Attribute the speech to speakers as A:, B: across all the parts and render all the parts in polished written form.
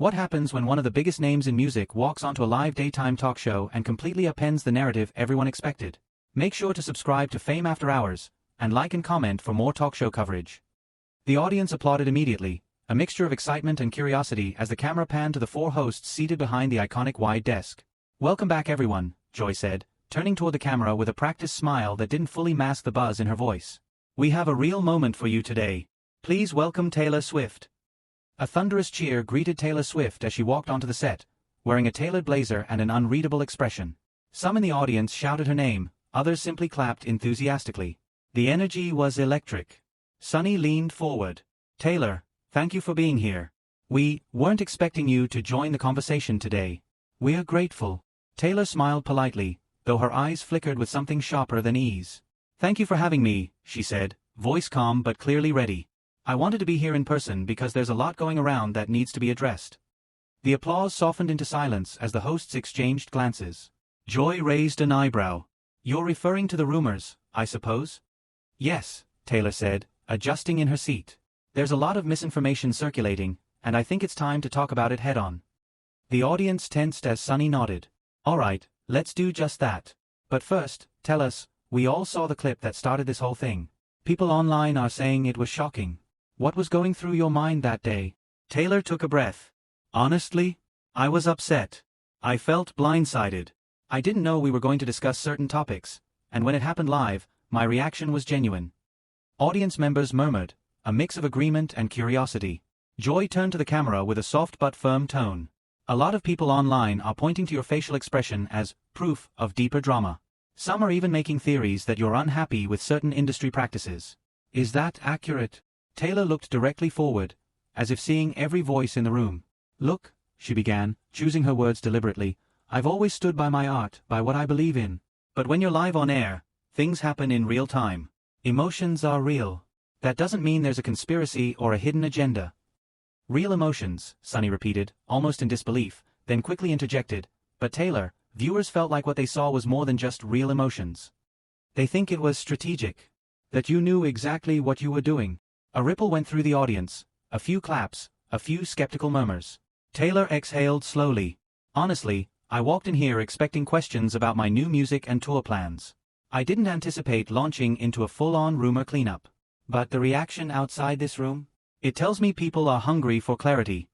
A: What happens when one of the biggest names in music walks onto a live daytime talk show and completely upends the narrative everyone expected? Make sure to subscribe to Fame After Hours, and like and comment for more talk show coverage. The audience applauded immediately, a mixture of excitement and curiosity as the camera panned to the four hosts seated behind the iconic wide desk. "Welcome back everyone," Joy said, turning toward the camera with a practiced smile that didn't fully mask the buzz in her voice. "We have a real moment for you today. Please welcome Taylor Swift." A thunderous cheer greeted Taylor Swift as she walked onto the set, wearing a tailored blazer and an unreadable expression. Some in the audience shouted her name, others simply clapped enthusiastically. The energy was electric. Sunny leaned forward. "Taylor, thank you for being here. We weren't expecting you to join the conversation today. We're grateful." Taylor smiled politely, though her eyes flickered with something sharper than ease. "Thank you for having me," she said, voice calm but clearly ready. "I wanted to be here in person because there's a lot going around that needs to be addressed." The applause softened into silence as the hosts exchanged glances. Joy raised an eyebrow. "You're referring to the rumors, I suppose?" "Yes," Taylor said, adjusting in her seat. "There's a lot of misinformation circulating, and I think it's time to talk about it head-on." The audience tensed as Sunny nodded. "All right, let's do just that. But first, tell us, we all saw the clip that started this whole thing. People online are saying it was shocking. What was going through your mind that day?" Taylor took a breath. "Honestly, I was upset. I felt blindsided. I didn't know we were going to discuss certain topics, and when it happened live, my reaction was genuine." Audience members murmured, a mix of agreement and curiosity. Joy turned to the camera with a soft but firm tone. "A lot of people online are pointing to your facial expression as proof of deeper drama. Some are even making theories that you're unhappy with certain industry practices. Is that accurate?" Taylor looked directly forward, as if seeing every voice in the room. "Look," she began, choosing her words deliberately, "I've always stood by my art, by what I believe in. But when you're live on air, things happen in real time. Emotions are real. That doesn't mean there's a conspiracy or a hidden agenda." "Real emotions," Sunny repeated, almost in disbelief, then quickly interjected, "But Taylor, viewers felt like what they saw was more than just real emotions. They think it was strategic. That you knew exactly what you were doing." A ripple went through the audience, a few claps, a few skeptical murmurs. Taylor exhaled slowly. "Honestly, I walked in here expecting questions about my new music and tour plans. I didn't anticipate launching into a full-on rumor cleanup. But the reaction outside this room? It tells me people are hungry for clarity."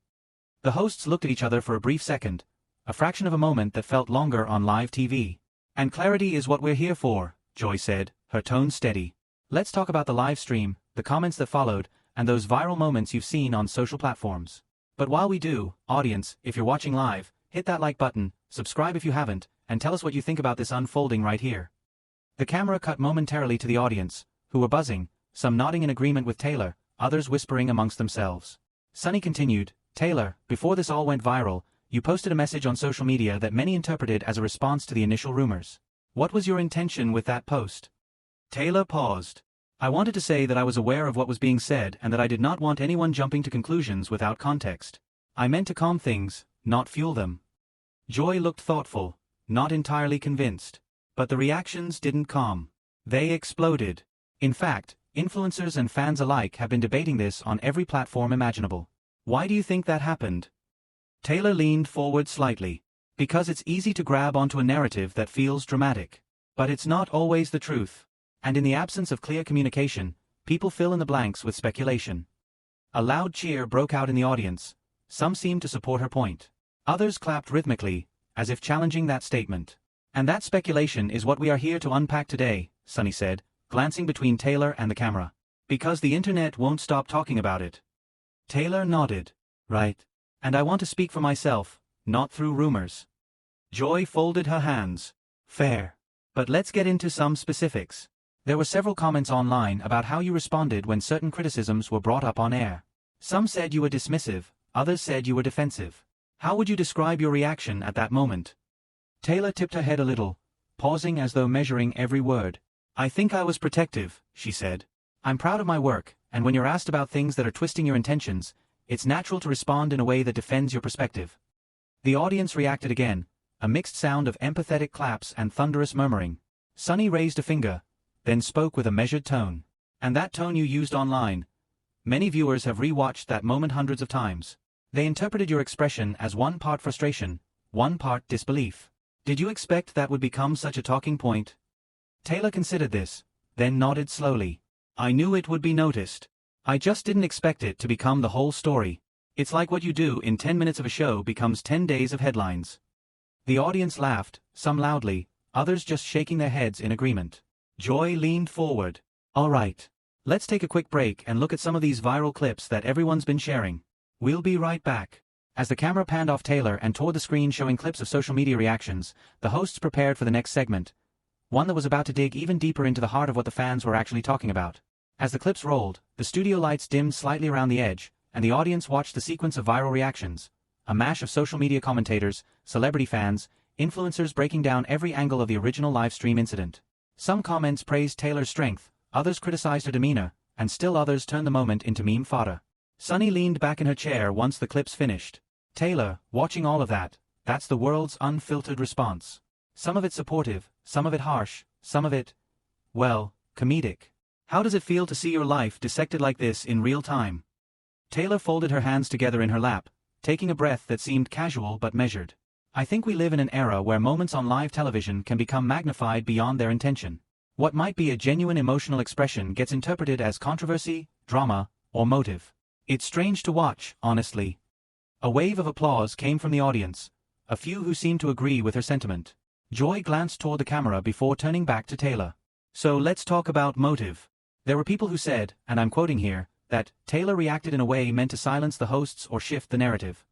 A: The hosts looked at each other for a brief second, a fraction of a moment that felt longer on live TV. "And clarity is what we're here for," Joy said, her tone steady. "Let's talk about the live stream, the comments that followed, and those viral moments you've seen on social platforms. But while we do, audience, if you're watching live, hit that like button, subscribe if you haven't, and tell us what you think about this unfolding right here." The camera cut momentarily to the audience, who were buzzing, some nodding in agreement with Taylor, others whispering amongst themselves. Sunny continued, "Taylor, before this all went viral, you posted a message on social media that many interpreted as a response to the initial rumors. What was your intention with that post?" Taylor paused. "I wanted to say that I was aware of what was being said and that I did not want anyone jumping to conclusions without context. I meant to calm things, not fuel them." Joy looked thoughtful, not entirely convinced. But the reactions didn't calm. They exploded. In fact, influencers and fans alike have been debating this on every platform imaginable. "Why do you think that happened?" Taylor leaned forward slightly. "Because it's easy to grab onto a narrative that feels dramatic. But it's not always the truth. And in the absence of clear communication, people fill in the blanks with speculation." A loud cheer broke out in the audience. Some seemed to support her point. Others clapped rhythmically, as if challenging that statement. "And that speculation is what we are here to unpack today," Sunny said, glancing between Taylor and the camera. "Because the internet won't stop talking about it." Taylor nodded. "Right. And I want to speak for myself, not through rumors." Joy folded her hands. "Fair. But let's get into some specifics. There were several comments online about how you responded when certain criticisms were brought up on air. Some said you were dismissive, others said you were defensive. How would you describe your reaction at that moment?" Taylor tipped her head a little, pausing as though measuring every word. "I think I was protective," she said. "I'm proud of my work, and when you're asked about things that are twisting your intentions, it's natural to respond in a way that defends your perspective." The audience reacted again, a mixed sound of empathetic claps and thunderous murmuring. Sunny raised a finger, then spoke with a measured tone. "And that tone you used online. Many viewers have re-watched that moment hundreds of times. They interpreted your expression as one part frustration, one part disbelief. Did you expect that would become such a talking point? Taylor considered this, then nodded slowly. I knew it would be noticed. I just didn't expect it to become the whole story. It's like what you do in 10 minutes of a show becomes 10 days of headlines. The audience laughed, some loudly, others just shaking their heads in agreement. Joy leaned forward. All right. Let's take a quick break and look at some of these viral clips that everyone's been sharing. We'll be right back. As the camera panned off Taylor and toward the screen showing clips of social media reactions, the hosts prepared for the next segment, one that was about to dig even deeper into the heart of what the fans were actually talking about. As the clips rolled, the studio lights dimmed slightly around the edge, and the audience watched the sequence of viral reactions, a mash of social media commentators, celebrity fans, influencers breaking down every angle of the original live stream incident. Some comments praised Taylor's strength, others criticized her demeanor, and still others turned the moment into meme fodder. Sunny leaned back in her chair once the clips finished. Taylor, watching all of that, that's the world's unfiltered response. Some of it supportive, some of it harsh, some of it, well, comedic. How does it feel to see your life dissected like this in real time? Taylor folded her hands together in her lap, taking a breath that seemed casual but measured. I think we live in an era where moments on live television can become magnified beyond their intention. What might be a genuine emotional expression gets interpreted as controversy, drama, or motive. It's strange to watch, honestly. A wave of applause came from the audience, a few who seemed to agree with her sentiment. Joy glanced toward the camera before turning back to Taylor. So let's talk about motive. There were people who said, and I'm quoting here, that Taylor reacted in a way meant to silence the hosts or shift the narrative.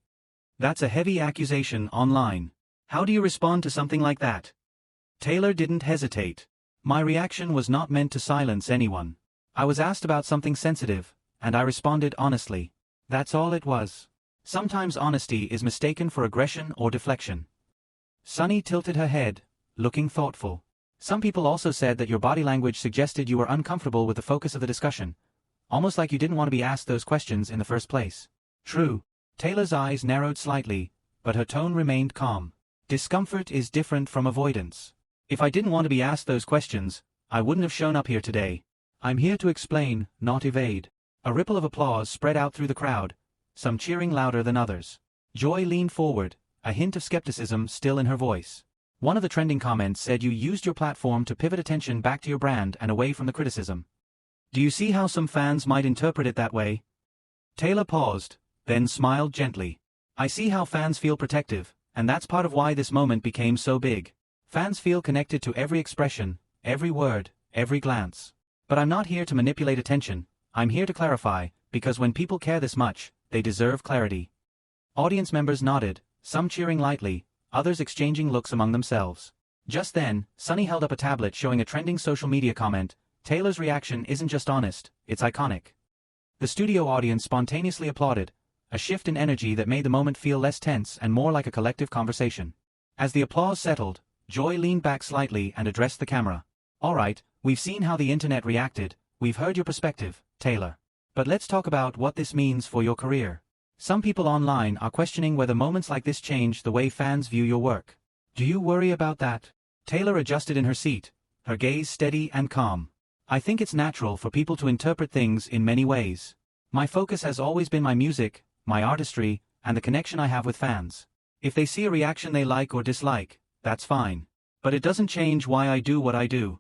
A: That's a heavy accusation online. How do you respond to something like that? Taylor didn't hesitate. My reaction was not meant to silence anyone. I was asked about something sensitive, and I responded honestly. That's all it was. Sometimes honesty is mistaken for aggression or deflection. Sunny tilted her head, looking thoughtful. Some people also said that your body language suggested you were uncomfortable with the focus of the discussion, almost like you didn't want to be asked those questions in the first place. True. Taylor's eyes narrowed slightly, but her tone remained calm. Discomfort is different from avoidance. If I didn't want to be asked those questions, I wouldn't have shown up here today. I'm here to explain, not evade. A ripple of applause spread out through the crowd, some cheering louder than others. Joy leaned forward, a hint of skepticism still in her voice. One of the trending comments said you used your platform to pivot attention back to your brand and away from the criticism. Do you see how some fans might interpret it that way? Taylor paused, then smiled gently. I see how fans feel protective, and that's part of why this moment became so big. Fans feel connected to every expression, every word, every glance. But I'm not here to manipulate attention, I'm here to clarify, because when people care this much, they deserve clarity. Audience members nodded, some cheering lightly, others exchanging looks among themselves. Just then, Sunny held up a tablet showing a trending social media comment. Taylor's reaction isn't just honest, it's iconic. The studio audience spontaneously applauded, a shift in energy that made the moment feel less tense and more like a collective conversation. As the applause settled, Joy leaned back slightly and addressed the camera. All right, we've seen how the internet reacted, we've heard your perspective, Taylor. But let's talk about what this means for your career. Some people online are questioning whether moments like this change the way fans view your work. Do you worry about that? Taylor adjusted in her seat, her gaze steady and calm. I think it's natural for people to interpret things in many ways. My focus has always been my music, my artistry, and the connection I have with fans. If they see a reaction they like or dislike, that's fine. But it doesn't change why I do what I do.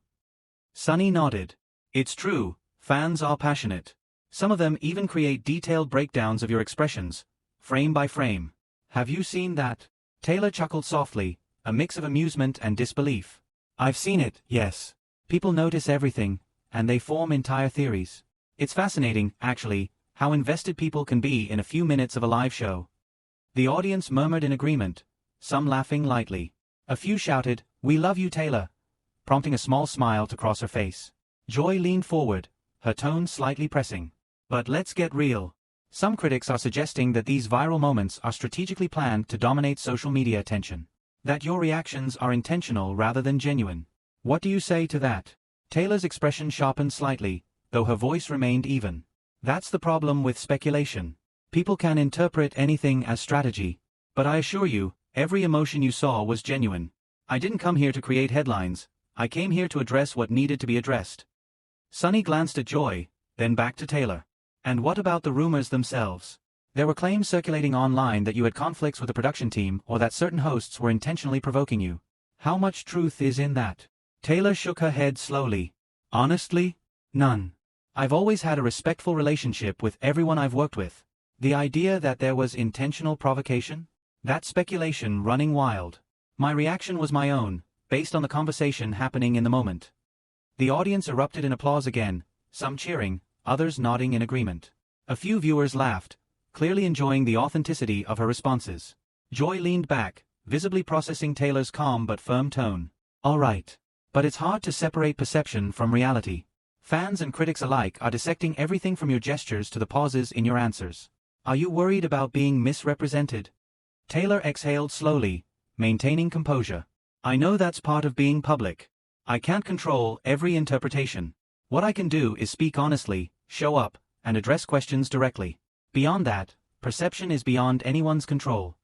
A: Sunny nodded. It's true, fans are passionate. Some of them even create detailed breakdowns of your expressions, frame by frame. Have you seen that? Taylor chuckled softly, a mix of amusement and disbelief. I've seen it, yes. People notice everything, and they form entire theories. It's fascinating, actually, how invested people can be in a few minutes of a live show. The audience murmured in agreement, some laughing lightly. A few shouted, "We love you, Taylor," prompting a small smile to cross her face. Joy leaned forward, her tone slightly pressing. But let's get real. Some critics are suggesting that these viral moments are strategically planned to dominate social media attention. That your reactions are intentional rather than genuine. What do you say to that? Taylor's expression sharpened slightly, though her voice remained even. That's the problem with speculation. People can interpret anything as strategy. But I assure you, every emotion you saw was genuine. I didn't come here to create headlines, I came here to address what needed to be addressed. Sunny glanced at Joy, then back to Taylor. And what about the rumors themselves? There were claims circulating online that you had conflicts with the production team or that certain hosts were intentionally provoking you. How much truth is in that? Taylor shook her head slowly. Honestly, none. I've always had a respectful relationship with everyone I've worked with. The idea that there was intentional provocation? That speculation running wild. My reaction was my own, based on the conversation happening in the moment. The audience erupted in applause again, some cheering, others nodding in agreement. A few viewers laughed, clearly enjoying the authenticity of her responses. Joy leaned back, visibly processing Taylor's calm but firm tone. All right. But it's hard to separate perception from reality. Fans and critics alike are dissecting everything from your gestures to the pauses in your answers. Are you worried about being misrepresented? Taylor exhaled slowly, maintaining composure. I know that's part of being public. I can't control every interpretation. What I can do is speak honestly, show up, and address questions directly. Beyond that, perception is beyond anyone's control.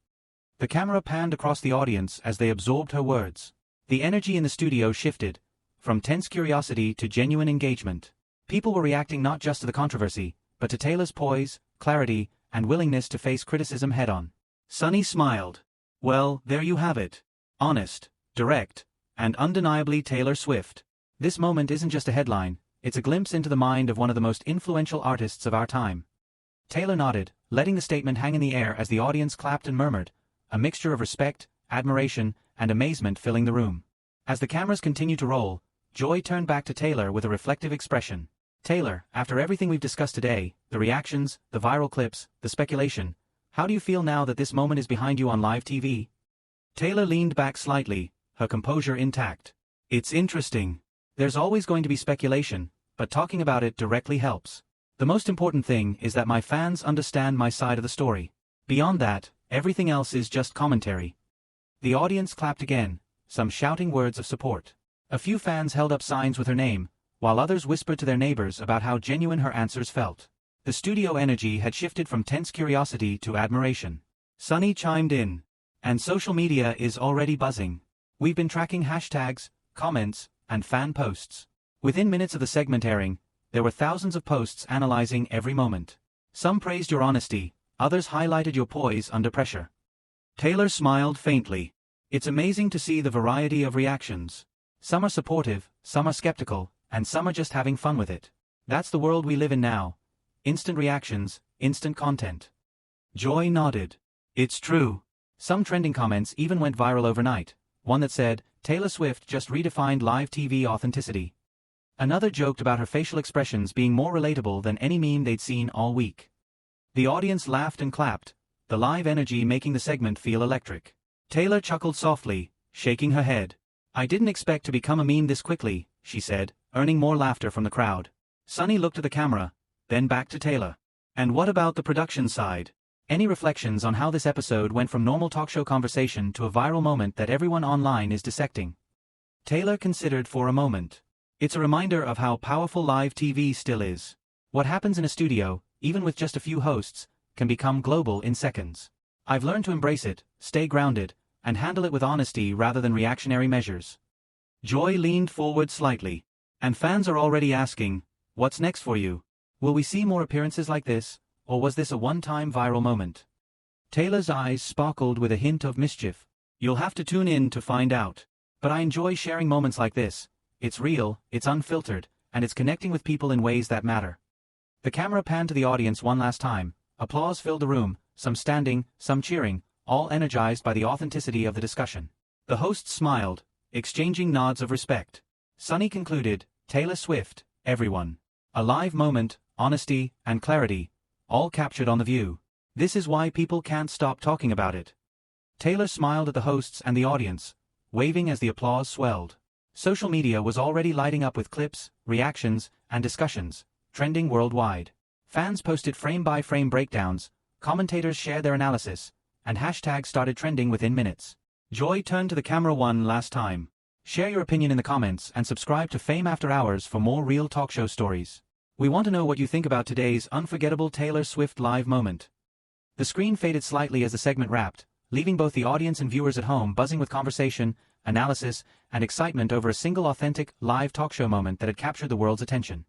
A: The camera panned across the audience as they absorbed her words. The energy in the studio shifted, from tense curiosity to genuine engagement. People were reacting not just to the controversy, but to Taylor's poise, clarity, and willingness to face criticism head-on. Sunny smiled. Well, there you have it. Honest, direct, and undeniably Taylor Swift. This moment isn't just a headline, it's a glimpse into the mind of one of the most influential artists of our time. Taylor nodded, letting the statement hang in the air as the audience clapped and murmured, a mixture of respect, admiration, and amazement filling the room. As the cameras continued to roll, Joy turned back to Taylor with a reflective expression. Taylor, after everything we've discussed today, the reactions, the viral clips, the speculation, how do you feel now that this moment is behind you on live TV? Taylor leaned back slightly, her composure intact. It's interesting. There's always going to be speculation, but talking about it directly helps. The most important thing is that my fans understand my side of the story. Beyond that, everything else is just commentary. The audience clapped again, some shouting words of support. A few fans held up signs with her name, while others whispered to their neighbors about how genuine her answers felt. The studio energy had shifted from tense curiosity to admiration. Sunny chimed in. And social media is already buzzing. We've been tracking hashtags, comments, and fan posts. Within minutes of the segment airing, there were thousands of posts analyzing every moment. Some praised your honesty, others highlighted your poise under pressure. Taylor smiled faintly. It's amazing to see the variety of reactions. Some are supportive, some are skeptical, and some are just having fun with it. That's the world we live in now. Instant reactions, instant content. Joy nodded. It's true. Some trending comments even went viral overnight. One that said, Taylor Swift just redefined live TV authenticity. Another joked about her facial expressions being more relatable than any meme they'd seen all week. The audience laughed and clapped, the live energy making the segment feel electric. Taylor chuckled softly, shaking her head. I didn't expect to become a meme this quickly, she said, earning more laughter from the crowd. Sunny looked at the camera, then back to Taylor. And what about the production side? Any reflections on how this episode went from normal talk show conversation to a viral moment that everyone online is dissecting? Taylor considered for a moment. It's a reminder of how powerful live TV still is. What happens in a studio, even with just a few hosts, can become global in seconds. I've learned to embrace it, stay grounded, and handle it with honesty rather than reactionary measures. Joy leaned forward slightly. And fans are already asking, what's next for you? Will we see more appearances like this, or was this a one-time viral moment? Taylor's eyes sparkled with a hint of mischief. You'll have to tune in to find out. But I enjoy sharing moments like this. It's real, it's unfiltered, and it's connecting with people in ways that matter. The camera panned to the audience one last time. Applause filled the room, some standing, some cheering, all energized by the authenticity of the discussion. The hosts smiled, exchanging nods of respect. Sunny concluded, Taylor Swift, everyone. A live moment, honesty, and clarity, all captured on the view. This is why people can't stop talking about it. Taylor smiled at the hosts and the audience, waving as the applause swelled. Social media was already lighting up with clips, reactions, and discussions, trending worldwide. Fans posted frame-by-frame breakdowns, commentators shared their analysis, and hashtags started trending within minutes. Joy turned to the camera one last time. Share your opinion in the comments and subscribe to Fame After Hours for more real talk show stories. We want to know what you think about today's unforgettable Taylor Swift live moment. The screen faded slightly as the segment wrapped, leaving both the audience and viewers at home buzzing with conversation, analysis, and excitement over a single authentic, live talk show moment that had captured the world's attention.